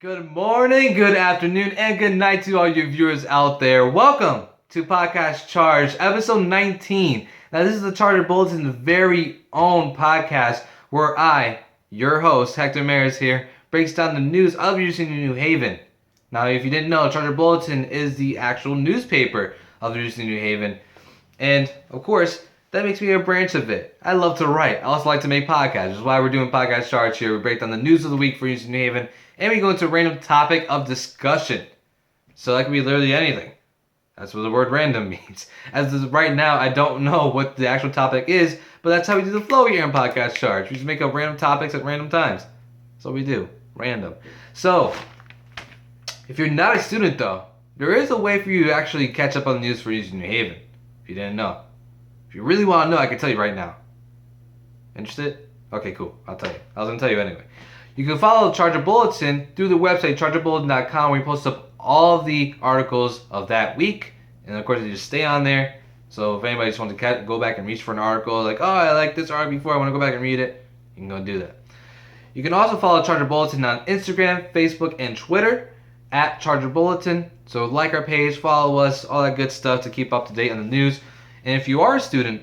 Good morning, good afternoon, and good night to all you viewers out there. Welcome to Podcast Charge, episode 19. Now, this is the Charger Bulletin's very own podcast where I, your host, Hector here, breaks down the news of University of New Haven. Now, if you didn't know, Charger Bulletin is the actual newspaper of the University of New Haven. And, of course, that makes me a branch of it. I love to write. I also like to make podcasts, which is why we're doing Podcast Charge here. We break down the news of the week for University of New Haven, and we go into a random topic of discussion. So that could be literally anything. That's what the word random means. As of right now, I don't know what the actual topic is, but that's how we do the flow here in Podcast Charge. We just make up random topics at random times. That's what we do. Random. So, if you're not a student though, there is a way for you to actually catch up on the news for University of New Haven. If you didn't know. If you really want to know, I can tell you right now. Interested? Okay, cool. I'll tell you. I was going to tell you anyway. You can follow Charger Bulletin through the website, chargerbulletin.com, where we post up all of the articles of that week. And of course, you just stay on there. So if anybody just wants to go back and reach for an article, like, oh, I like this article before, I want to go back and read it, you can go do that. You can also follow Charger Bulletin on Instagram, Facebook, and Twitter at Charger Bulletin. So like our page, follow us, all that good stuff to keep up to date on the news. And if you are a student,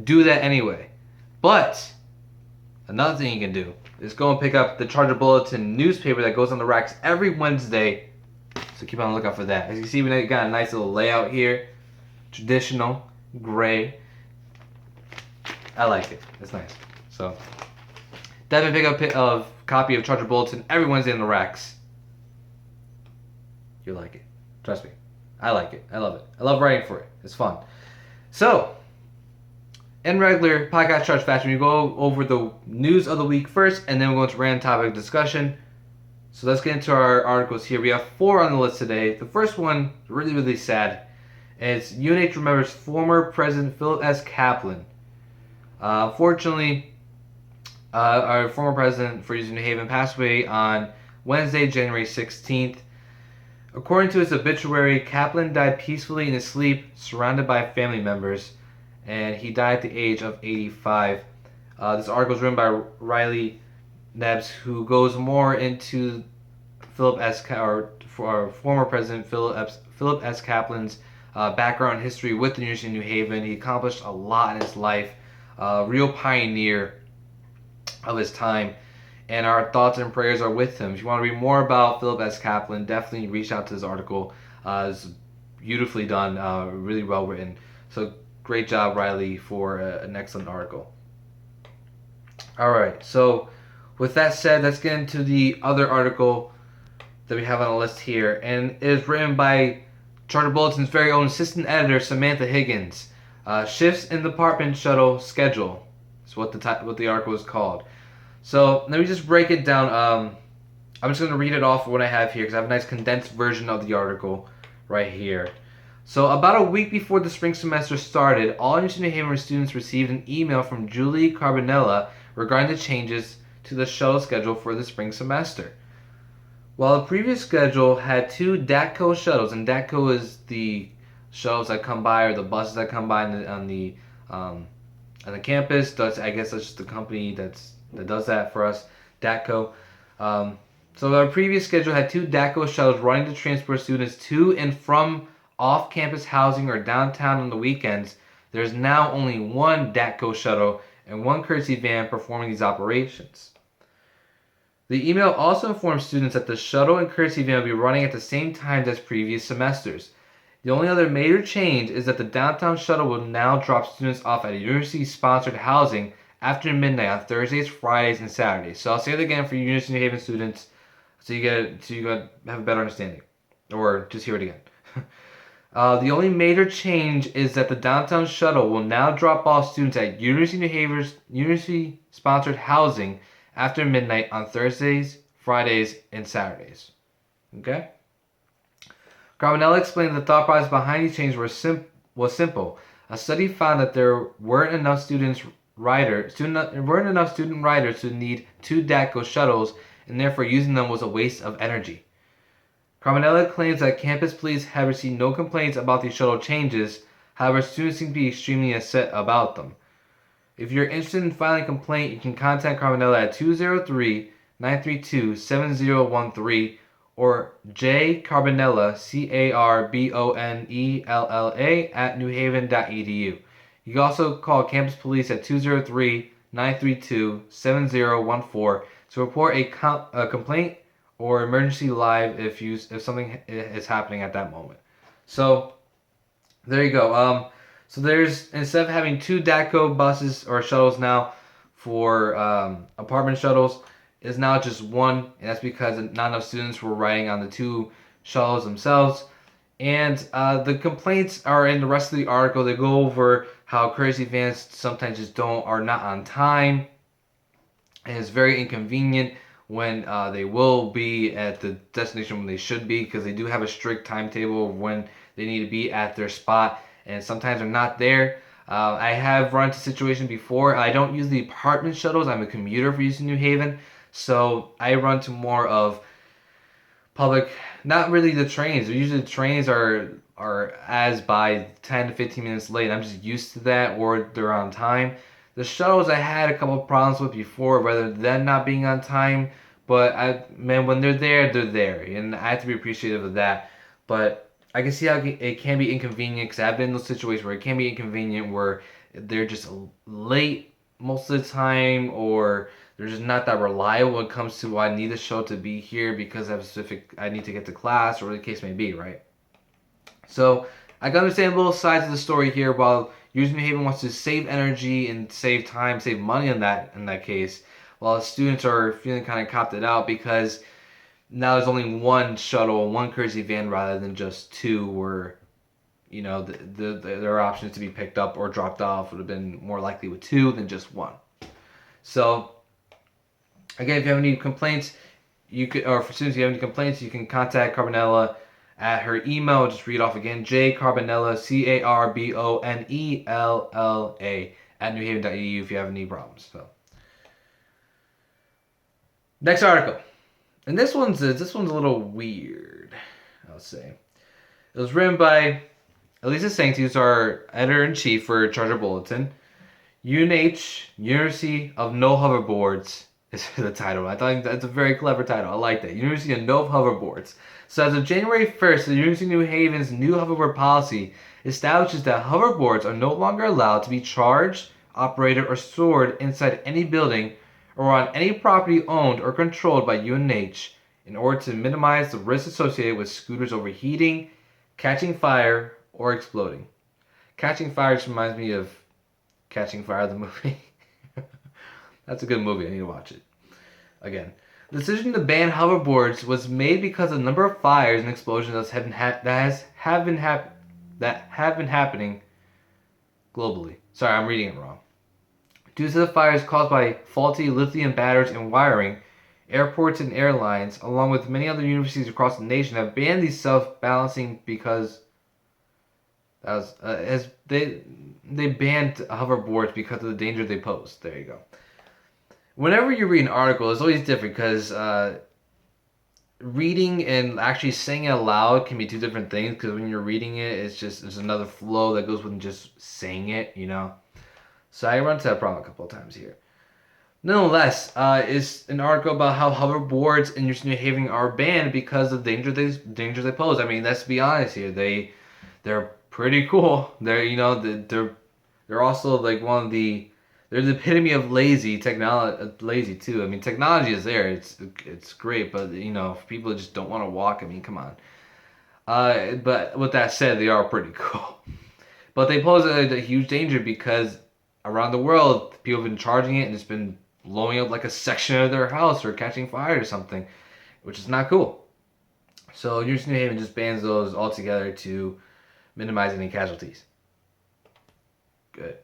do that anyway. But another thing you can do is go and pick up the Charger Bulletin newspaper that goes on the racks every Wednesday. So keep on the lookout for that. As you can see, we got a nice little layout here. Traditional, gray. I like it. It's nice. So definitely pick up a copy of Charger Bulletin every Wednesday in the racks. You'll like it. Trust me. I like it. I love it. I love writing for it. It's fun. So, in regular podcast charge fashion, we go over the news of the week first, and then we'll go into random topic discussion. So let's get into our articles here. We have 4 on the list today. The first one, really, really sad. It's UNH remembers former President Philip S. Kaplan. Unfortunately, our former president for New Haven passed away on Wednesday, January 16th. According to his obituary, Kaplan died peacefully in his sleep, surrounded by family members, and he died at the age of 85. This article is written by Riley Nebbs, who goes more into former President Philip S. Kaplan's background and history with the University of New Haven. He accomplished a lot in his life, real pioneer of his time, and our thoughts and prayers are with him. If you want to read more about Philip S. Kaplan, definitely reach out to this article. It's beautifully done, really well written. So great job, Riley, for an excellent article. All right, so with that said, let's get into the other article that we have on the list here, and it is written by Charter Bulletin's very own assistant editor, Samantha Higgins. Shifts in department shuttle schedule is what the article is called. So let me just break it down. I'm just going to read it off what I have here because I have a nice condensed version of the article right here. So about a week before the spring semester started, all University of New Haven students received an email from Julie Carbonella regarding the changes to the shuttle schedule for the spring semester. While the previous schedule had 2 DATCO shuttles, and DATCO is the shuttles that come by or the buses that come by on the campus. I guess that's just the company that does that for us, DATCO. So our previous schedule had 2 DATCO shuttles running to transport students to and from off-campus housing or downtown on the weekends. There's now only 1 DATCO shuttle and 1 courtesy van performing these operations. The email also informs students that the shuttle and courtesy van will be running at the same times as previous semesters. The only other major change is that the downtown shuttle will now drop students off at a university-sponsored housing after midnight on Thursdays, Fridays, and Saturdays. So I'll say it again for University of New Haven students, so you have a better understanding, or just hear it again. The only major change is that the downtown shuttle will now drop off students at University of New Haven's university-sponsored housing after midnight on Thursdays, Fridays, and Saturdays. Okay? Carbonella explained the thought process behind these changes was simple. A study found that there weren't enough student riders to need 2 DATCO shuttles, and therefore using them was a waste of energy. Carbonella claims that campus police have received no complaints about these shuttle changes. However, students seem to be extremely upset about them. If you're interested in filing a complaint, you can contact Carbonella at 203-932-7013 or J Carbonella, Carbonella, at newhaven.edu. You can also call campus police at 203-932-7014 to report a complaint or emergency live if something is happening at that moment. So there you go. So there's, instead of having two DATCO buses or shuttles now for apartment shuttles, is now just one, and that's because not enough students were riding on the two shuttles themselves. And the complaints are in the rest of the article. They go over how courtesy vans sometimes just are not on time, and it's very inconvenient when they will be at the destination when they should be, because they do have a strict timetable of when they need to be at their spot, and sometimes they're not there. I have run into situations before. I don't use the apartment shuttles. I'm a commuter for UC New Haven, so I run to more of public, not really the trains. Usually the trains are as by 10 to 15 minutes late. I'm just used to that, or they're on time. The shuttles I had a couple of problems with before, whether them not being on time, but when they're there, and I have to be appreciative of that. But I can see how it can be inconvenient, because I've been in those situations where it can be inconvenient, where they're just late most of the time, or they're just not that reliable when it comes to, I need the show to be here because I need to get to class, or whatever the case may be, right? So I can understand both sides of the story here. While UC New Haven wants to save energy and save time, save money in that case, while the students are feeling kind of copped out because now there's only one shuttle, one courtesy van rather than just two, where there are options to be picked up or dropped off would have been more likely with two than just one. So again, if you have any complaints, or for students, if you have any complaints, you can contact Carbonella at her email. Just read off again: J Carbonella, Carbonella, at newhaven.edu if you have any problems. So next article, and this one's a little weird, I'll say. It was written by Elisa Sancti, who's our editor-in-chief for Charger Bulletin. UNH, University of No Hoverboards, is the title. I thought that's a very clever title. I like that. University of No Hoverboards. So as of January 1st, the University of New Haven's new hoverboard policy establishes that hoverboards are no longer allowed to be charged, operated, or stored inside any building or on any property owned or controlled by UNH, in order to minimize the risks associated with scooters overheating, catching fire, or exploding. Catching fire just reminds me of Catching Fire, the movie. That's a good movie. I need to watch it again. The decision to ban hoverboards was made because of the number of fires and explosions that have been happening globally. Sorry, I'm reading it wrong. Due to the fires caused by faulty lithium batteries and wiring, airports and airlines, along with many other universities across the nation, have banned these self-balancing because they banned hoverboards because of the danger they pose. There you go. Whenever you read an article, it's always different, because reading and actually saying it aloud can be two different things. Because when you're reading it, there's another flow that goes with just saying it, So I run into that problem a couple of times here. Nonetheless, it's an article about how hoverboards in UC New Haven are banned because of danger they pose. I mean, let's be honest here. They're pretty cool. They're also like they're the epitome of lazy too. I mean, technology is there. It's great, but if people just don't want to walk, I mean, come on. But with that said, they are pretty cool. But they pose a huge danger, because around the world, people have been charging it and it's been blowing up like a section of their house or catching fire or something, which is not cool. So University of New Haven just bans those altogether to minimize any casualties. Good.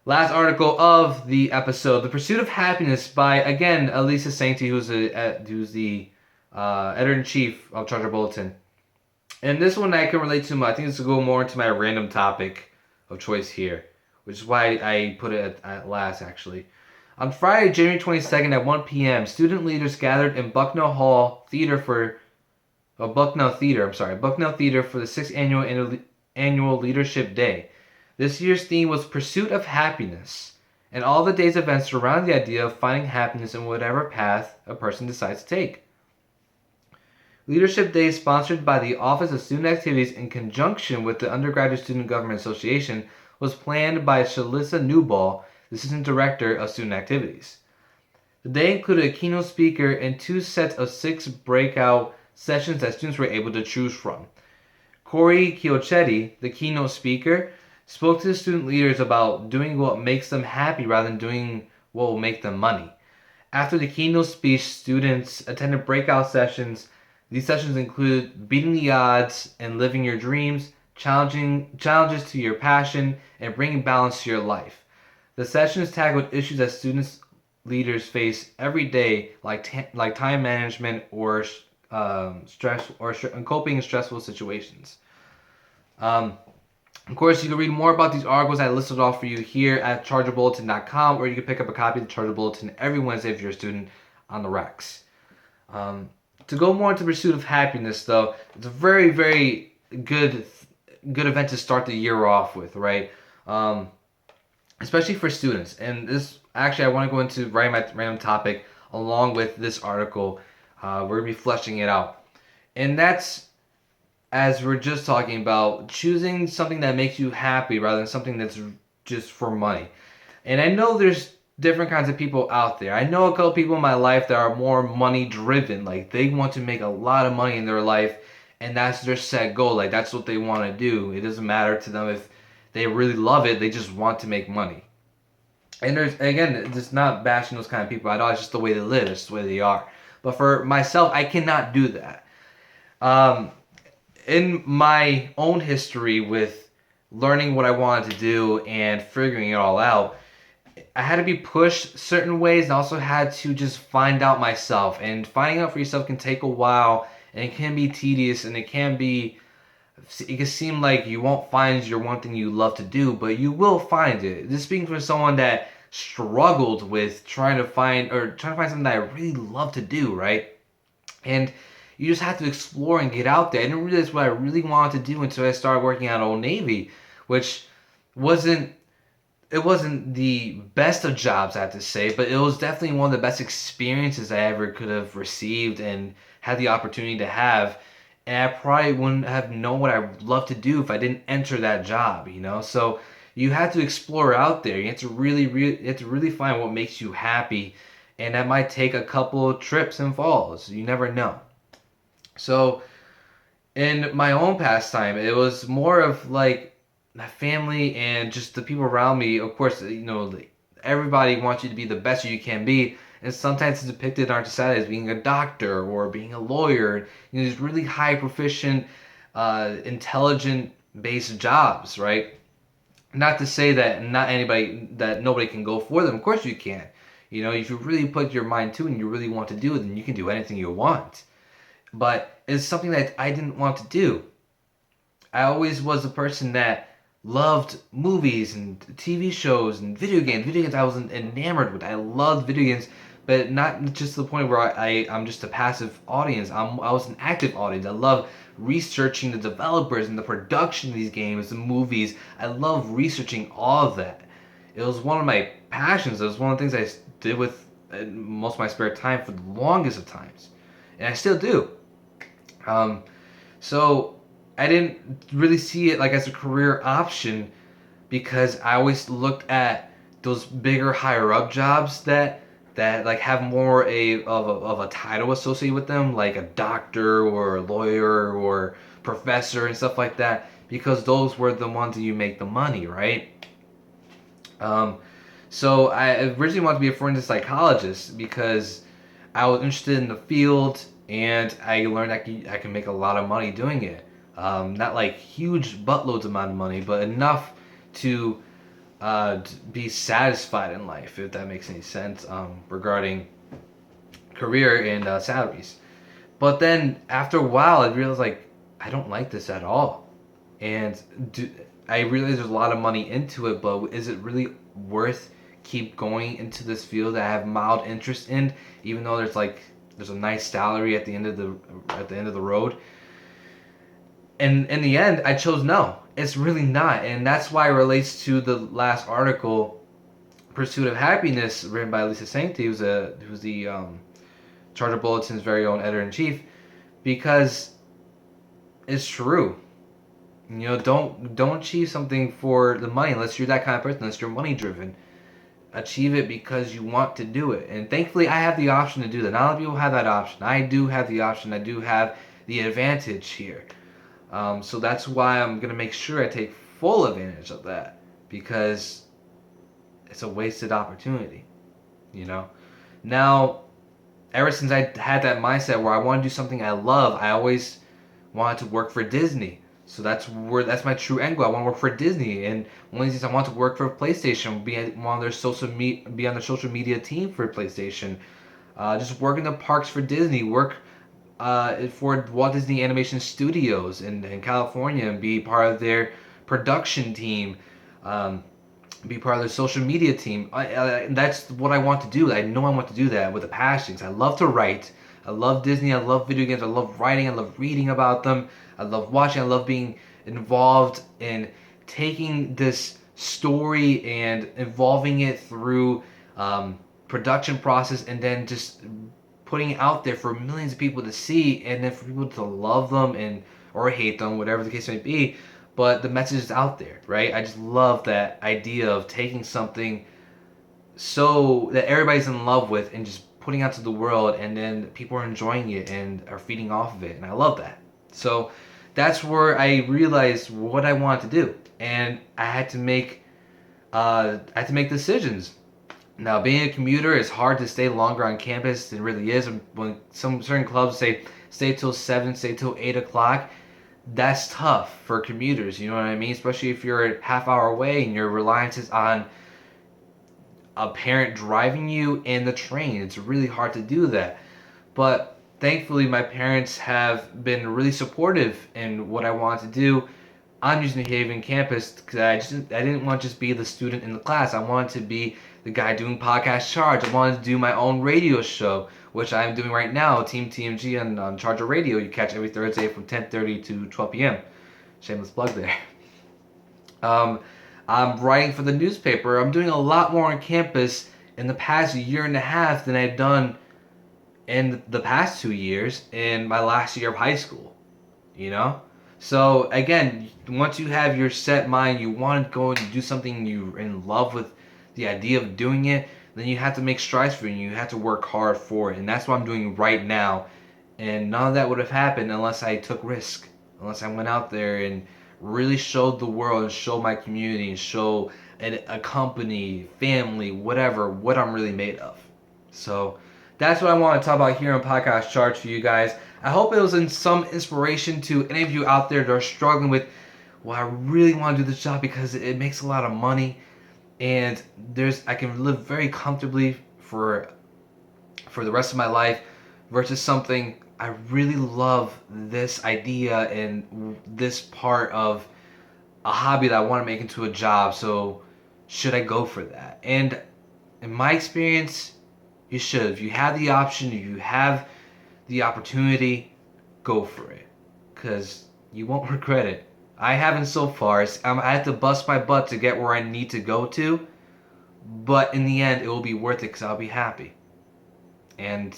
Last article of the episode: The Pursuit of Happiness by, again, Elisa Sancti, who's the editor-in-chief of Charger Bulletin. And this one I can relate to. I think this will go more into my random topic of choice here, which is why I put it at last, actually. On Friday, January 22nd at 1 p.m., student leaders gathered in Bucknell Theater for the 6th annual Leadership Day. This year's theme was Pursuit of Happiness, and all the day's events surround the idea of finding happiness in whatever path a person decides to take. Leadership Day, sponsored by the Office of Student Activities in conjunction with the Undergraduate Student Government Association, was planned by Shalissa Newball, the Assistant Director of Student Activities. The day included a keynote speaker and 2 sets of 6 breakout sessions that students were able to choose from. Corey Chiochetti, the keynote speaker, spoke to the student leaders about doing what makes them happy rather than doing what will make them money. After the keynote speech, students attended breakout sessions. These sessions include beating the odds and living your dreams, challenges to your passion, and bringing balance to your life. The sessions tackled issues that students leaders face every day, like time management or stress or coping in stressful situations. Um, of course, you can read more about these articles I listed off for you here at chargerbulletin.com, or you can pick up a copy of the Charger Bulletin every Wednesday if you're a student on the racks. To go more into pursuit of happiness, though, it's a very, very good event to start the year off with, right? Especially for students. And this, actually, I want to go into my random topic along with this article. We're going to be fleshing it out. And that's, as we're just talking about, choosing something that makes you happy rather than something that's just for money. And I know there's different kinds of people out there. I know a couple people in my life that are more money driven. Like, they want to make a lot of money in their life, and that's their set goal. Like, that's what they want to do. It doesn't matter to them if they really love it. They just want to make money. And there's, again, it's not bashing those kind of people at all. It's just the way they live. It's the way they are. But for myself, I cannot do that. In my own history with learning what I wanted to do and figuring it all out, I had to be pushed certain ways and also had to just find out myself. And finding out for yourself can take a while, and it can be tedious, and it can seem like you won't find your one thing you love to do, but you will find it. This speaking from someone that struggled with trying to find something that I really love to do, right? And you just have to explore and get out there. I didn't realize what I really wanted to do until I started working at Old Navy, which wasn't the best of jobs, I have to say, but it was definitely one of the best experiences I ever could have received and had the opportunity to have. And I probably wouldn't have known what I love to do if I didn't enter that job, you know? So you have to explore out there. You have to really find what makes you happy, and that might take a couple of trips and falls. You never know. So in my own pastime, it was more of like my family and just the people around me. Of course, everybody wants you to be the best you can be, and sometimes it's depicted in our society as being a doctor or being a lawyer. These really high proficient, intelligent based jobs, right? Not to say that nobody can go for them. Of course you can. If you really put your mind to it and you really want to do it, then you can do anything you want. But it's something that I didn't want to do. I always was a person that loved movies and TV shows and video games. Video games I was enamored with. I loved video games, but not just to the point where I'm just a passive audience. I was an active audience. I love researching the developers and the production of these games, the movies. I love researching all of that. It was one of my passions. It was one of the things I did with most of my spare time for the longest of times, and I still do. So I didn't really see it like as a career option because I always looked at those bigger, higher up jobs that like have more of a title associated with them, like a doctor or a lawyer or professor and stuff like that, because those were the ones that you make the money, right? So I originally wanted to be a forensic psychologist because I was interested in the field, and I learned I can make a lot of money doing it. Not like huge buttloads amount of money, but enough to be satisfied in life, if that makes any sense, regarding career and salaries. But then after a while, I realized like I don't like this at all, and I realized there's a lot of money into it, but is it really worth keep going into this field that I have mild interest in, even though there's a nice salary at the end of the road? And in the end, I chose no. It's really not, and that's why it relates to the last article, "Pursuit of Happiness," written by Lisa Sankey, who's the Charter Bulletin's very own editor in chief. because it's true. You know, don't achieve something for the money unless you're that kind of person, unless you're money driven. Achieve it because you want to do it. And thankfully I have the option to do that. Not a lot of people have that option. I do have the option. I do have the advantage here. So that's why I'm gonna make sure I take full advantage of that, because it's a wasted opportunity, you know. Now, ever since I had that mindset where I want to do something I love, I always wanted to work for Disney. So that's my true end goal. I want to work for Disney, and one of these things I want to work for PlayStation, be on their be on their social media team for PlayStation. Just work in the parks for Disney. Work for Walt Disney Animation Studios in California and be part of their production team. Be part of their social media team. That's what I want to do. I know I want to do that with a passion. I love to write. I love Disney. I love video games. I love writing. I love reading about them. I love watching. I love being involved in taking this story and evolving it through production process, and then just putting it out there for millions of people to see, and then for people to love them and or hate them, whatever the case may be. But the message is out there, right? I just love that idea of taking something so that everybody's in love with and just putting out to the world, and then people are enjoying it and are feeding off of it, and I love that. So that's where I realized what I wanted to do, and I had to make decisions. Now, being a commuter, it's hard to stay longer on campus than it really is. When some certain clubs say stay till 7, stay till 8 o'clock, that's tough for commuters. You know what I mean? Especially if you're a half hour away and your reliance is on a parent driving you and the train. It's really hard to do that. But thankfully, my parents have been really supportive in what I want to do on New Haven campus, because I didn't want to just be the student in the class. I wanted to be the guy doing podcast Charge. I wanted to do my own radio show, which I'm doing right now, Team TMG on Charger Radio. You catch every Thursday from 10:30 to 12 p.m. Shameless plug there. I'm writing for the newspaper. I'm doing a lot more on campus in the past year and a half than I've done in the past 2 years in my last year of high school. You know? So again, once you have your set mind, you want to go and do something, you're in love with the idea of doing it, then you have to make strides for it, and you have to work hard for it. And that's what I'm doing right now. And none of that would have happened unless I took risk, unless I went out there and really showed the world and showed my community and show a company, family, whatever, what I'm really made of. So that's what I want to talk about here on Podcast Charge for you guys. I hope it was in some inspiration to any of you out there that are struggling with, well, I really want to do this job because it makes a lot of money, and I can live very comfortably for the rest of my life, versus something I really love this idea and this part of a hobby that I want to make into a job. So should I go for that? And in my experience, you should. If you have the option, if you have the opportunity, go for it, because you won't regret it. I haven't so far. I had to bust my butt to get where I need to go to, but in the end, it will be worth it because I'll be happy. And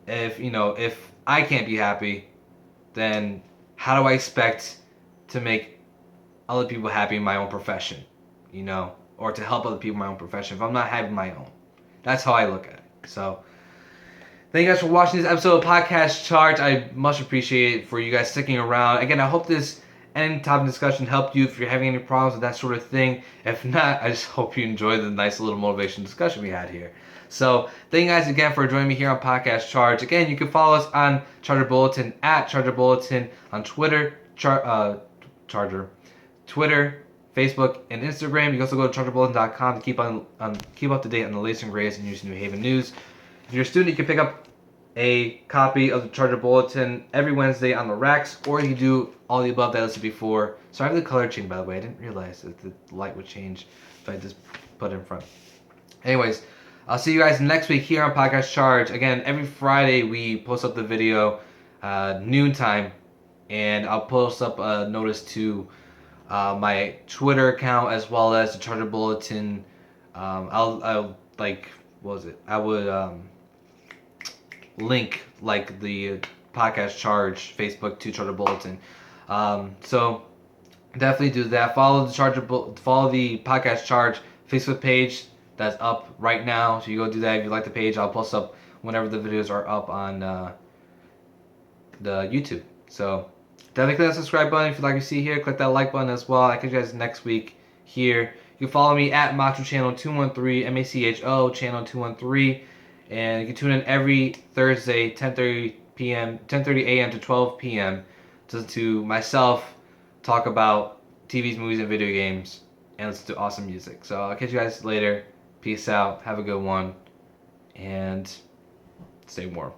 if I can't be happy, then how do I expect to make other people happy in my own profession, or to help other people in my own profession if I'm not having my own? That's how I look at it. So thank you guys for watching this episode of Podcast Charge. I much appreciate it for you guys sticking around. Again, I hope this end topic discussion helped you if you're having any problems with that sort of thing. If not, I just hope you enjoyed the nice little motivation discussion we had here. So thank you guys again for joining me here on Podcast Charge. Again, you can follow us on Charger Bulletin at Charger Bulletin on Twitter, Twitter, Facebook, and Instagram. You can also go to chargerbulletin.com to keep up to date on the latest and greatest in New Haven news. If you're a student, you can pick up a copy of the Charger Bulletin every Wednesday on the racks, or you can do all the above that I listed before. Sorry for the color change, by the way. I didn't realize that the light would change if I just put it in front. Anyways, I'll see you guys next week here on Podcast Charge. Again, every Friday we post up the video noontime, and I'll post up a notice to my Twitter account as well as the Charger Bulletin. I'll like, what was it? I would link like the podcast charge Facebook to Charger Bulletin. So definitely do that. Follow the podcast charge Facebook page that's up right now. So you go do that if you like the page. I'll post up whenever the videos are up on the YouTube. So definitely click that subscribe button if you like to see here. Click that like button as well. I'll catch you guys next week here. You can follow me at Macho Channel 213, MACHO Channel 213, and you can tune in every Thursday, 10:30 a.m. to 12 p.m. to myself talk about TVs, movies, and video games, and listen to awesome music. So I'll catch you guys later. Peace out. Have a good one, and stay warm.